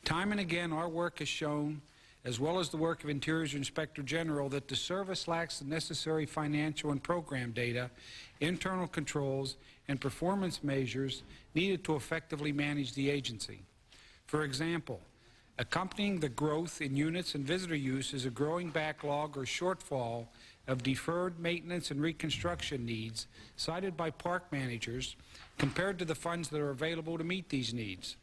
Time and again, our work has shown, as well as the work of Interior's Inspector General, that the service lacks the necessary financial and program data, internal controls, and performance measures needed to effectively manage the agency. For example, accompanying the growth in units and visitor use is a growing backlog or shortfall of deferred maintenance and reconstruction needs cited by park managers compared to the funds that are available to meet these needs.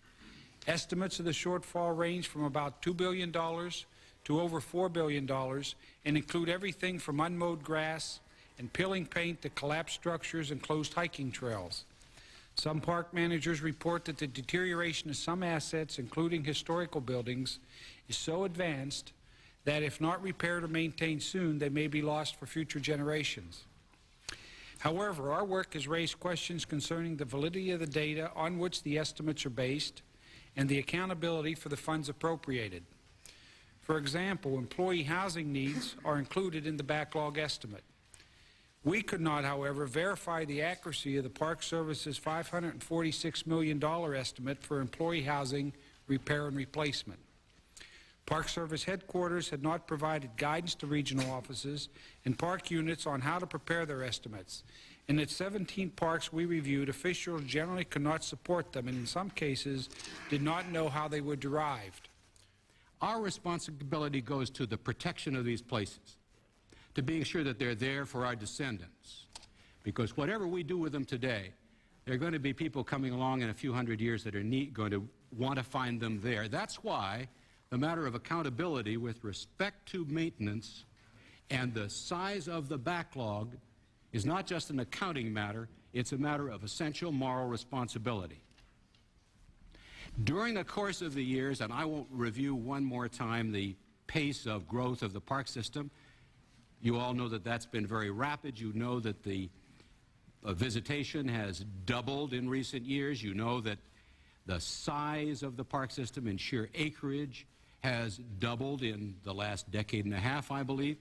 Estimates of the shortfall range from about $2 billion to over $4 billion and include everything from unmowed grass and peeling paint to collapsed structures and closed hiking trails. Some park managers report that the deterioration of some assets, including historical buildings, is so advanced that if not repaired or maintained soon, they may be lost for future generations. However, our work has raised questions concerning the validity of the data on which the estimates are based and the accountability for the funds appropriated. For example, employee housing needs are included in the backlog estimate. We could not, however, verify the accuracy of the Park Service's $546 million estimate for employee housing repair and replacement. Park Service headquarters had not provided guidance to regional offices and park units on how to prepare their estimates. And at 17 parks we reviewed, officials generally could not support them and in some cases did not know how they were derived. Our responsibility goes to the protection of these places, to being sure that they're there for our descendants. Because whatever we do with them today, there are going to be people coming along in a few hundred years that are going to want to find them there. That's why the matter of accountability with respect to maintenance and the size of the backlog is not just an accounting matter, it's a matter of essential moral responsibility. During the course of the years, and I won't review one more time the pace of growth of the park system, you all know that that's been very rapid. You know that the visitation has doubled in recent years. You know that the size of the park system in sheer acreage has doubled in the last decade and a half, I believe.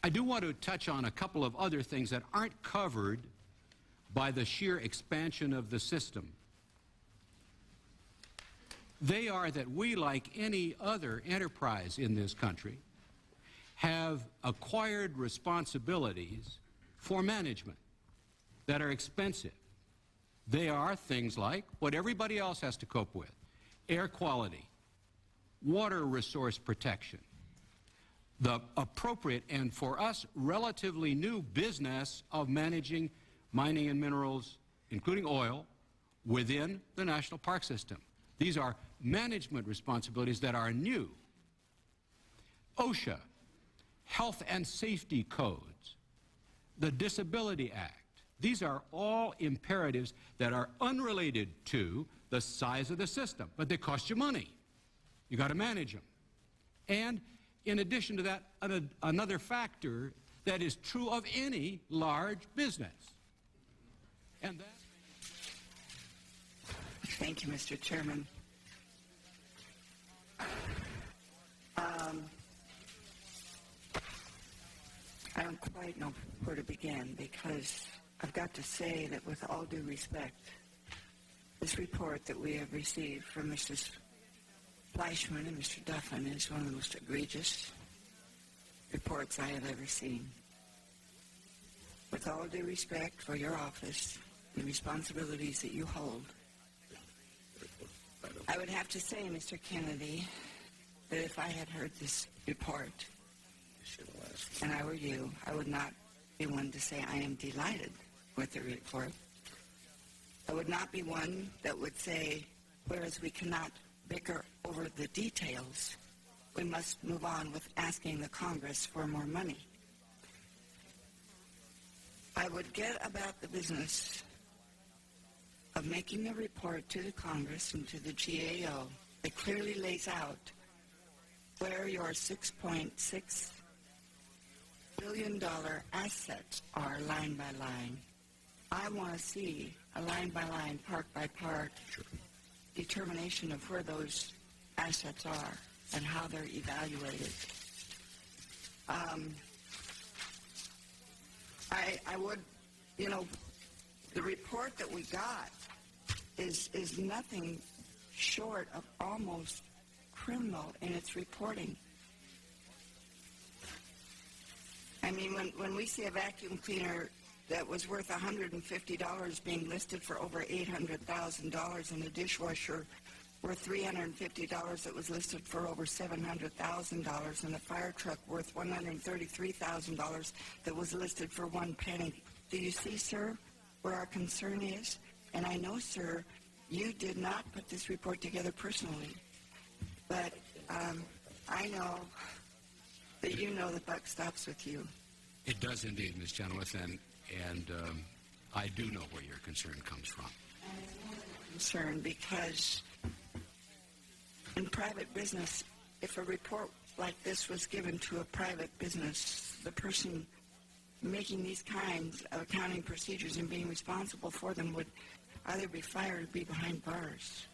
I do want to touch on a couple of other things that aren't covered by the sheer expansion of the system. They are that we, like any other enterprise in this country, have acquired responsibilities for management that are expensive. They are things like what everybody else has to cope with: air quality, water resource protection, the appropriate and for us relatively new business of managing mining and minerals, including oil, within the national park system. These are management responsibilities that are new. OSHA, health and safety codes, the Disability Act. These are all imperatives that are unrelated to the size of the system, but they cost you money. You got to manage them. And in addition to that, another factor that is true of any large business. And that... Thank you, Mr. Chairman. I don't quite know where to begin because I've got to say that with all due respect, this report that we have received from Mr. Fleischman and Mr. Duffin is one of the most egregious reports I have ever seen. With all due respect for your office and the responsibilities that you hold, I would have to say, Mr. Kennedy, that if I had heard this report and I were you, I would not be one to say I am delighted with the report. I would not be one that would say, whereas we cannot bicker over the details, we must move on with asking the Congress for more money. I would get about the business of making a report to the Congress and to the GAO that clearly lays out where your $6.6 billion assets are line by line. I want to see a line by line, part by part determination of where those assets are and how they're evaluated. I would, the report that we got is nothing short of almost criminal in its reporting. I mean, when we see a vacuum cleaner that was worth $150 being listed for over $800,000 and a dishwasher worth $350 that was listed for over $700,000 and a fire truck worth $133,000 that was listed for 1 penny. Do you see, sir, where our concern is? And I know, sir, you did not put this report together personally, but I know that you know the buck stops with you. It does indeed, Ms. Chenoweth, and I do know where your concern comes from. Concern because in private business, if a report like this was given to a private business, the person making these kinds of accounting procedures and being responsible for them would either be fired or be behind bars.